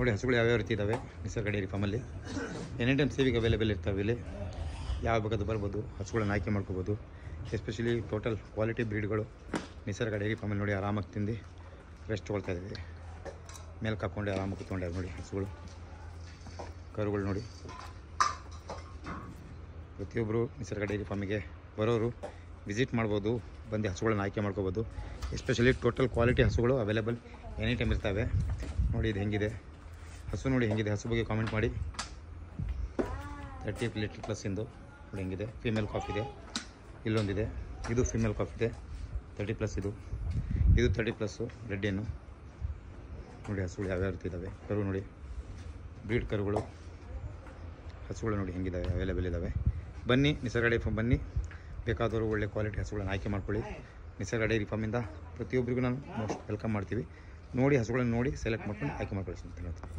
ನೋಡಿ ಹಸುಗಳು ಯಾವ್ಯಾವ ರೀತಿ ಇದ್ದಾವೆ ನಿಸರ್ಗ ಡೈರಿ ಫಾರ್ಮಲ್ಲಿ. ಎನಿ ಟೈಮ್ ಸೇವಿಗೆ ಅವೈಲೇಬಲ್ ಇರ್ತವೆ ಇಲ್ಲಿ. ಯಾವ ಬೇಕಾದ್ರೂ ಬರ್ಬೋದು, ಹಸುಗಳನ್ನ ಆಯ್ಕೆ ಮಾಡ್ಕೋಬೋದು. ಎಸ್ಪೆಷಲಿ ಟೋಟಲ್ ಕ್ವಾಲಿಟಿ ಬ್ರೀಡ್ಗಳು ನಿಸರ್ಗ ಡೈರಿ ಫಾರ್ಮಲ್ಲಿ ನೋಡಿ ಆರಾಮಾಗಿ ತಿಂದು ರೆಸ್ಟ್ ತೊಗೊಳ್ತಾ ಇದ್ದೀವಿ. ಮೇಲ್ಕೆ ಹಾಕ್ಕೊಂಡು ಆರಾಮಾಗಿ ಕೂತ್ಕೊಂಡ್ಯಾವೆ ನೋಡಿ ಹಸುಗಳು, ಕರುಗಳು ನೋಡಿ. ಪ್ರತಿಯೊಬ್ಬರು ನಿಸರ್ಗ ಡೈರಿ ಫಾರ್ಮಿಗೆ ಬರೋರು ವಿಸಿಟ್ ಮಾಡ್ಬೋದು, ಬಂದು ಹಸುಗಳನ್ನ ಆಯ್ಕೆ ಮಾಡ್ಕೋಬೋದು. ಎಸ್ಪೆಷಲಿ ಟೋಟಲ್ ಕ್ವಾಲಿಟಿ ಹಸುಗಳು ಅವೈಲೇಬಲ್ ಎನಿ ಟೈಮ್ ಇರ್ತವೆ. ನೋಡಿ ಇದು ಹೆಂಗಿದೆ ಹಸು, ನೋಡಿ ಹೆಂಗಿದೆ ಹಸು ಬಗ್ಗೆ ಕಾಮೆಂಟ್ ಮಾಡಿ. 30 ಲೀಟರ್ ಪ್ಲಸ್ ಇಂದು ನೋಡಿ ಹೆಂಗಿದೆ. ಫೀಮೇಲ್ ಕಾಫ್ ಇದೆ, ಇಲ್ಲೊಂದಿದೆ, ಇದು ಫೀಮೇಲ್ ಕಾಫ್ ಇದೆ 30+. ಇದು 30+ ರೆಡ್ ಏನು ನೋಡಿ. ಹಸುಗಳು ಯಾವ್ಯಾವ ರೀತಿ ಇದ್ದಾವೆ, ಕರು ನೋಡಿ, ಬ್ರೀಡ್ ಕರುಗಳು, ಹಸುಗಳು ನೋಡಿ ಹೆಂಗಿದ್ದಾವೆ, ಅವೈಲೇಬಲ್ ಇದ್ದಾವೆ. ಬನ್ನಿ ನಿಸರ್ಗ ಡೈರಿ ಫಾರ್ಮ್ ಬನ್ನಿ, ಬೇಕಾದವರು ಒಳ್ಳೆ ಕ್ವಾಲಿಟಿ ಹಸುಗಳನ್ನು ಆಯ್ಕೆ ಮಾಡ್ಕೊಳ್ಳಿ. ನಿಸರ್ಗ ಡೈರಿ ಫಾರ್ಮಿಂದ ಪ್ರತಿಯೊಬ್ಬರಿಗೂ ನಾನು ಮೋಸ್ಟ್ ವೆಲ್ಕಮ್ ಮಾಡ್ತೀವಿ. ನೋಡಿ ಹಸುಗಳನ್ನು ನೋಡಿ ಸೆಲೆಕ್ಟ್ ಮಾಡ್ಕೊಂಡು ಆಯ್ಕೆ ಮಾಡ್ಕೊಳ್ಳಿ ಅಂತ ಹೇಳ್ತೀನಿ.